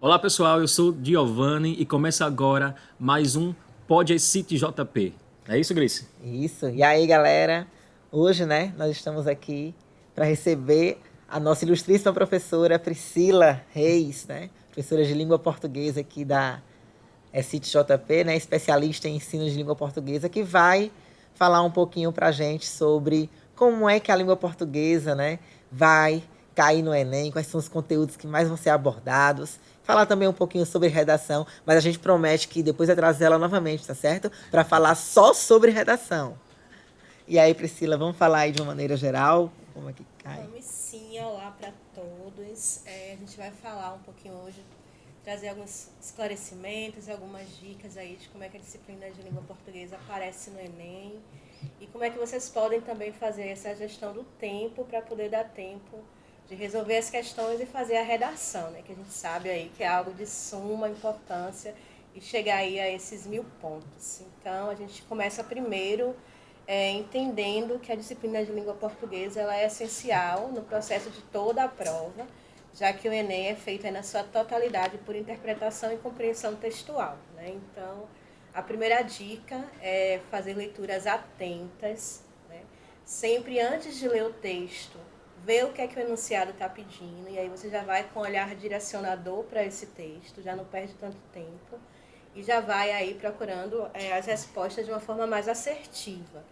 Olá pessoal, eu sou Giovanni e começa agora mais um Podcast JP. É isso, Grace? Isso. E aí, galera? Hoje, né, nós estamos aqui para receber a nossa ilustríssima professora Priscila Reis, né? Professora de língua portuguesa aqui da CIT-JP, né? Especialista em ensino de língua portuguesa, que vai falar um pouquinho para a gente sobre como é que a língua portuguesa, né, vai cair no Enem, quais são os conteúdos que mais vão ser abordados. Falar também um pouquinho sobre redação, mas a gente promete que depois vai trazer ela novamente, tá certo? Para falar só sobre redação. E aí, Priscila, vamos falar aí de uma maneira geral, como é que cai? Vamos sim, olá para todos. A gente vai falar um pouquinho hoje, trazer alguns esclarecimentos, algumas dicas aí de como é que a disciplina de língua portuguesa aparece no Enem e como é que vocês podem também fazer essa gestão do tempo para poder dar tempo de resolver as questões e fazer a redação, né? Que a gente sabe aí que é algo de suma importância e chegar aí a esses 1000 pontos. Então, a gente começa primeiro entendendo que a disciplina de língua portuguesa ela é essencial no processo de toda a prova, já que o Enem é feito na sua totalidade por interpretação e compreensão textual, né? Então, a primeira dica é fazer leituras atentas, né? Sempre antes de ler o texto, ver o que o enunciado está pedindo, e aí você já vai com o olhar direcionador para esse texto, já não perde tanto tempo, e já vai aí procurando as respostas de uma forma mais assertiva.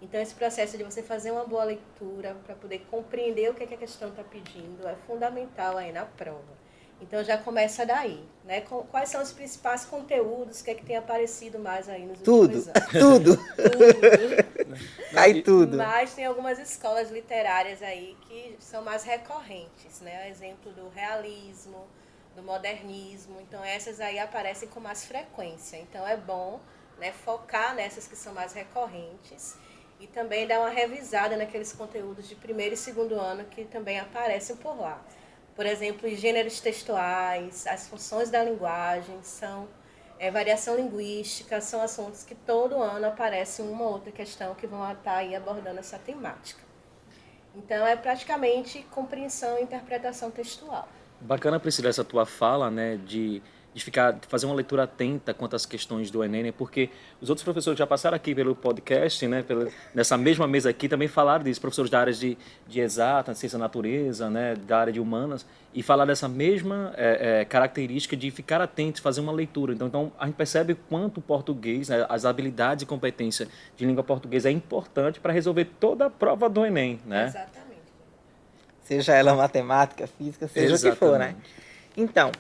Então, esse processo de você fazer uma boa leitura para poder compreender o que a questão está pedindo é fundamental aí na prova. Então, já começa daí, né? Quais são os principais conteúdos, o que tem aparecido mais aí nos últimos anos? Tudo. Tudo. Cai tudo. Mas tem algumas escolas literárias aí que são mais recorrentes, né? Exemplo do realismo, do modernismo. Então, essas aí aparecem com mais frequência. Então, é bom, né, focar nessas que são mais recorrentes e também dar uma revisada naqueles conteúdos de primeiro e segundo ano que também aparecem por lá. Por exemplo, os gêneros textuais, as funções da linguagem, variação linguística, são assuntos que todo ano aparece uma ou outra questão que vão estar aí abordando essa temática. Então, é praticamente compreensão e interpretação textual. Bacana, Priscila, essa tua fala, né, de fazer uma leitura atenta quanto às questões do Enem, né, porque os outros professores que já passaram aqui pelo podcast, né, nessa mesma mesa aqui, também falaram disso, professores da área de exata, ciência da natureza, né, da área de humanas, e falar dessa mesma característica de ficar atento, fazer uma leitura. Então, a gente percebe quanto o português, né, as habilidades e competência de língua portuguesa é importante para resolver toda a prova do Enem, né? Exatamente. Seja ela matemática, física, seja o que for, né? Então,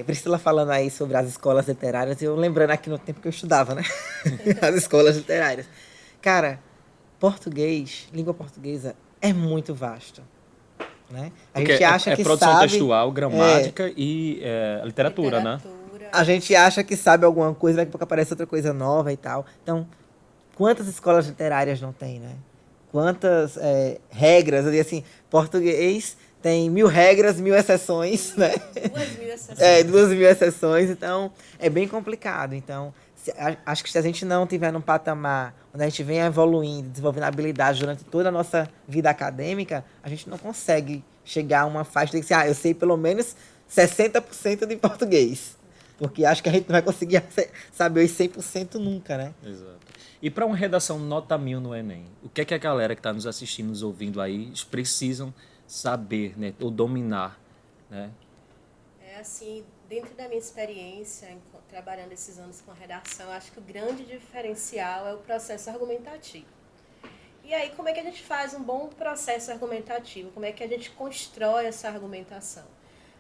Priscila falando aí sobre as escolas literárias, eu lembrando aqui no tempo que eu estudava, né? As escolas literárias. Cara, português, língua portuguesa, é muito vasto. Né? A Porque gente acha que produção sabe, textual, gramática e literatura, né? a gente acha que sabe alguma coisa, daqui a pouco aparece outra coisa nova e tal. Então, quantas escolas literárias não tem, né? Quantas regras, assim, português tem 1000 regras, 1000 exceções, né? 2000 exceções. 2000 exceções, então é bem complicado. Então, acho que se a gente não tiver num patamar onde a gente vem evoluindo, desenvolvendo habilidades durante toda a nossa vida acadêmica, a gente não consegue chegar a uma faixa de dizer, eu sei pelo menos 60% de português. Porque acho que a gente não vai conseguir saber os 100% nunca, né? Exato. E para uma redação nota 1000 no Enem, o que é que a galera que está nos assistindo, nos ouvindo aí, eles precisam saber, né, ou dominar, né? Assim, dentro da minha experiência, trabalhando esses anos com redação, acho que o grande diferencial é o processo argumentativo. E aí, como é que a gente faz um bom processo argumentativo? Como é que a gente constrói essa argumentação?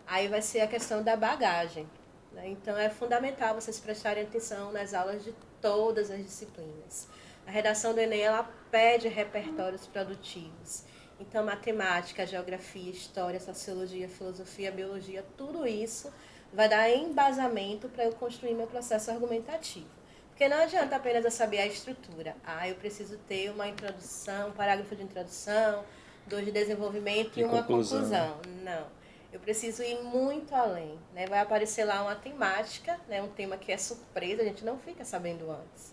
Aí vai ser a questão da bagagem, né? Então, é fundamental vocês prestarem atenção nas aulas de todas as disciplinas. A redação do Enem, ela pede repertórios produtivos. Então, matemática, geografia, história, sociologia, filosofia, biologia, tudo isso vai dar embasamento para eu construir meu processo argumentativo. Porque não adianta apenas eu saber a estrutura. Eu preciso ter uma introdução, um parágrafo de introdução, 2 de desenvolvimento e uma conclusão. Não. Eu preciso ir muito além, né? Vai aparecer lá uma temática, né? Um tema que é surpresa, a gente não fica sabendo antes.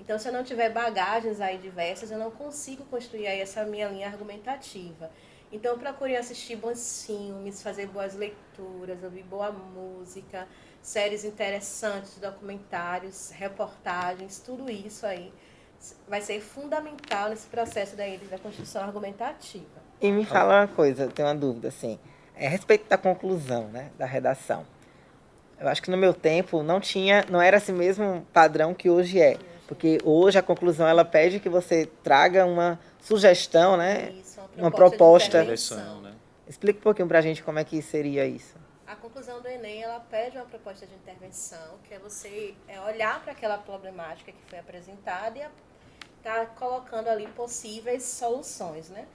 Então, se eu não tiver bagagens aí diversas, eu não consigo construir aí essa minha linha argumentativa. Então, procurem assistir bons filmes, fazer boas leituras, ouvir boa música, séries interessantes, documentários, reportagens, tudo isso aí vai ser fundamental nesse processo da construção argumentativa. E me fala uma coisa, eu tenho uma dúvida, assim, a respeito da conclusão, né, da redação. Eu acho que no meu tempo não era esse mesmo padrão que hoje é. Porque hoje a conclusão ela pede que você traga uma sugestão, né? Isso, uma proposta. de intervenção. Né? Explica um pouquinho pra gente como é que seria isso. A conclusão do Enem, ela pede uma proposta de intervenção, que é você olhar para aquela problemática que foi apresentada e tá colocando ali possíveis soluções, né?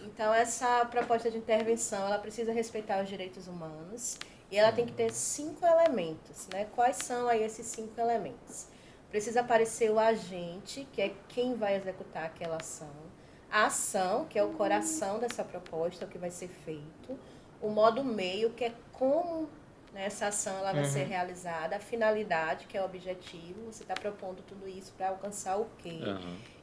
Então, essa proposta de intervenção, ela precisa respeitar os direitos humanos e ela tem que ter 5 elementos, né? Quais são aí esses 5 elementos? Precisa aparecer o agente, que é quem vai executar aquela ação. A ação, que é o coração dessa proposta, o que vai ser feito. O modo meio, que é como, né, essa ação ela vai ser realizada. A finalidade, que é o objetivo. Você está propondo tudo isso para alcançar o quê?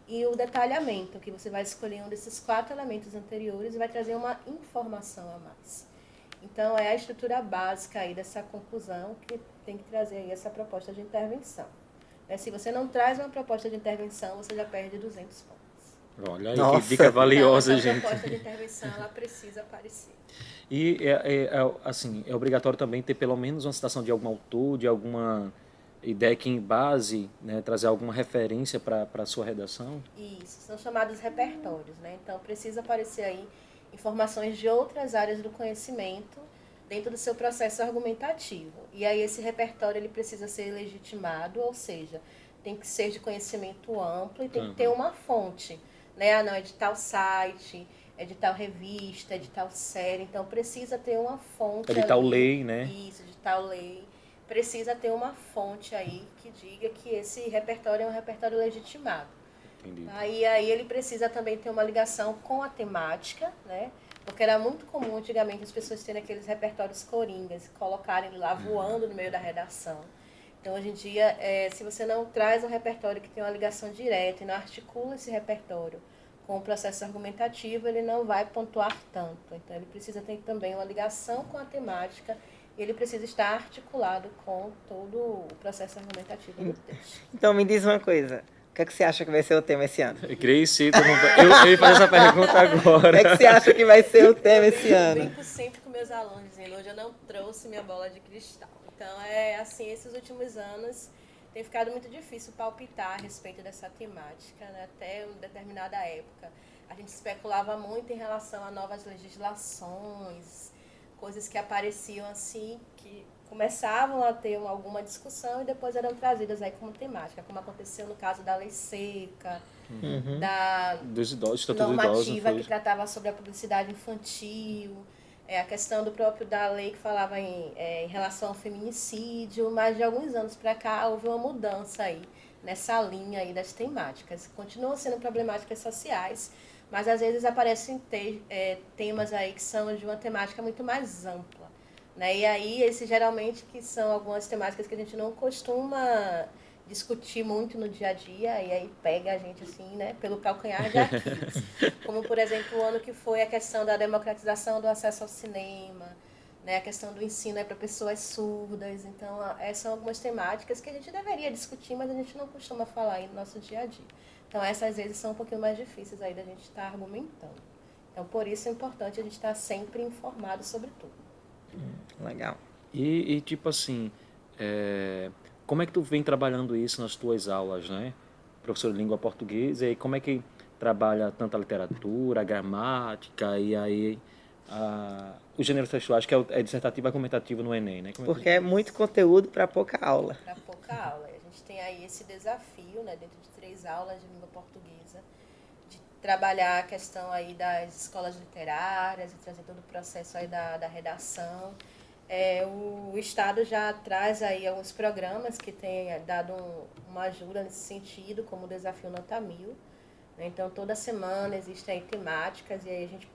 E o detalhamento, que você vai escolher um desses 4 elementos anteriores e vai trazer uma informação a mais. Então, é a estrutura básica aí dessa conclusão que tem que trazer aí essa proposta de intervenção. Se você não traz uma proposta de intervenção, você já perde 200 pontos. Olha aí, que dica valiosa, então, gente. A proposta de intervenção, ela precisa aparecer. E, assim, é obrigatório também ter pelo menos uma citação de algum autor, de alguma ideia que embase, né, trazer alguma referência para a sua redação? Isso, são chamados repertórios, né? Então, precisa aparecer aí informações de outras áreas do conhecimento dentro do seu processo argumentativo. E aí esse repertório ele precisa ser legitimado, ou seja, tem que ser de conhecimento amplo e tem que ter uma fonte, né? Ah, não, é de tal site, é de tal revista, é de tal série, então precisa ter uma fonte. É de tal lei, né? Isso, de tal lei. Precisa ter uma fonte aí que diga que esse repertório é um repertório legitimado. Entendi. Aí ele precisa também ter uma ligação com a temática, né? Porque era muito comum antigamente as pessoas terem aqueles repertórios coringas, colocarem lá voando no meio da redação. Então, hoje em dia, se você não traz um repertório que tem uma ligação direta e não articula esse repertório com o processo argumentativo, ele não vai pontuar tanto. Então, ele precisa ter também uma ligação com a temática e ele precisa estar articulado com todo o processo argumentativo do texto. Então, me diz uma coisa. O que é que você acha que vai ser o tema esse ano? Grace, eu ia fazer essa pergunta agora. O que é que você acha que vai ser o tema esse ano? Eu brinco sempre com meus alunos, dizendo, hoje eu não trouxe minha bola de cristal. Então, assim, esses últimos anos tem ficado muito difícil palpitar a respeito dessa temática, né? Até uma determinada época. A gente especulava muito em relação a novas legislações, coisas que apareciam assim, que começavam a ter alguma discussão e depois eram trazidas aí como temática, como aconteceu no caso da lei seca, da dos idosos, normativa que tratava sobre a publicidade infantil, a questão do próprio da lei que falava em relação ao feminicídio, mas de alguns anos para cá houve uma mudança aí nessa linha aí das temáticas. Continuam sendo problemáticas sociais, mas às vezes aparecem temas aí que são de uma temática muito mais ampla. Né? E aí, esses geralmente que são algumas temáticas que a gente não costuma discutir muito no dia a dia, e aí pega a gente assim, né, pelo calcanhar de Aquiles. Como, por exemplo, o ano que foi a questão da democratização do acesso ao cinema, né, a questão do ensino para pessoas surdas. Então, são algumas temáticas que a gente deveria discutir, mas a gente não costuma falar aí no nosso dia a dia. Então, essas às vezes são um pouquinho mais difíceis aí da gente estar argumentando. Então, por isso é importante a gente estar sempre informado sobre tudo. Legal. E tipo assim, como é que tu vem trabalhando isso nas tuas aulas, né? Professor de língua portuguesa, e como é que trabalha tanto a literatura, a gramática e aí o gênero textual, que é dissertativo e argumentativo no Enem, né? Porque é muito conteúdo para pouca aula. Para pouca aula. A gente tem aí esse desafio, né, dentro de 3 aulas de língua portuguesa, de trabalhar a questão aí das escolas literárias e trazer todo o processo aí da redação. O Estado já traz aí alguns programas que têm dado uma ajuda nesse sentido, como o Desafio Nota 1000. Né? Então, toda semana existem aí temáticas e aí a gente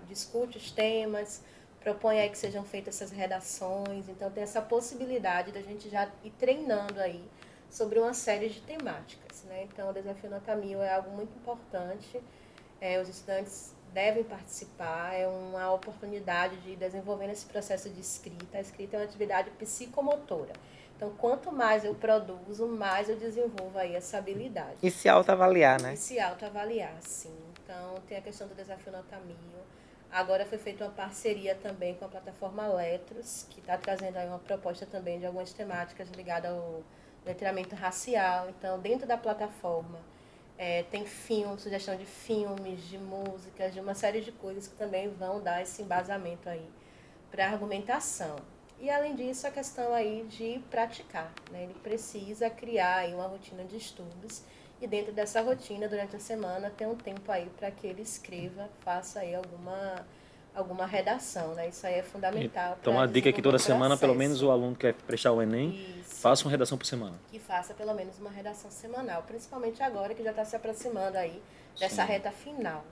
discute os temas, propõe aí que sejam feitas essas redações. Então, tem essa possibilidade da gente já ir treinando aí sobre uma série de temáticas. Né? Então, o Desafio Nota 1000 é algo muito importante. Os estudantes devem participar, é uma oportunidade de ir desenvolvendo esse processo de escrita. A escrita é uma atividade psicomotora. Então, quanto mais eu produzo, mais eu desenvolvo aí essa habilidade. E se autoavaliar, né? E se autoavaliar, sim. Então, tem a questão do desafio Nota 1000. Agora foi feita uma parceria também com a plataforma Letros, que está trazendo aí uma proposta também de algumas temáticas ligadas ao letramento racial. Então, dentro da plataforma, tem filmes, sugestão de filmes, de músicas, de uma série de coisas que também vão dar esse embasamento aí para a argumentação. E, além disso, a questão aí de praticar, né? Ele precisa criar aí uma rotina de estudos e, dentro dessa rotina, durante a semana, ter um tempo aí para que ele escreva, faça aí alguma redação, né? Isso aí é fundamental. Então, a dica é que toda semana, pelo menos o aluno que quer prestar o Enem, Isso. faça uma redação por semana. Que faça pelo menos uma redação semanal, principalmente agora que já está se aproximando aí dessa reta final.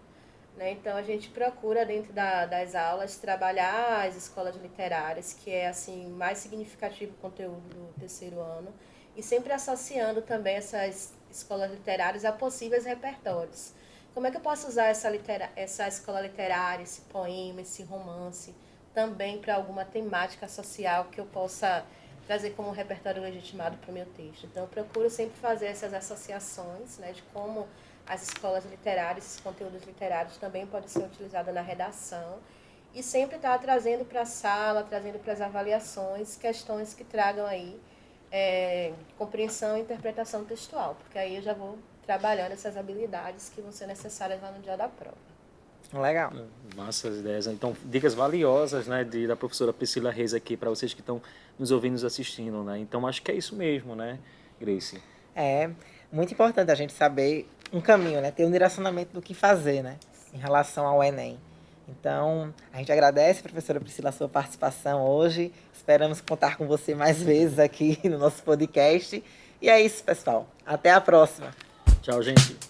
Né? Então, a gente procura, dentro das aulas, trabalhar as escolas literárias, que é assim mais significativo o conteúdo do terceiro ano, e sempre associando também essas escolas literárias a possíveis repertórios. Como é que eu posso usar essa escola literária, esse poema, esse romance, também para alguma temática social que eu possa trazer como um repertório legitimado para o meu texto? Então, eu procuro sempre fazer essas associações, né, de como as escolas literárias, esses conteúdos literários também podem ser utilizados na redação, e sempre estar trazendo para a sala, trazendo para as avaliações, questões que tragam aí compreensão e interpretação textual, porque aí eu já vou trabalhando essas habilidades que vão ser necessárias lá no dia da prova. Legal. Massa as ideias. Então, dicas valiosas, né, da professora Priscila Reis aqui para vocês que estão nos ouvindo, nos assistindo, né? Então, acho que é isso mesmo, né, Grace? É muito importante a gente saber um caminho, né? Ter um direcionamento do que fazer, né? Em relação ao Enem. Então, a gente agradece, professora Priscila, a sua participação hoje. Esperamos contar com você mais vezes aqui no nosso podcast. E é isso, pessoal. Até a próxima. Tchau, gente.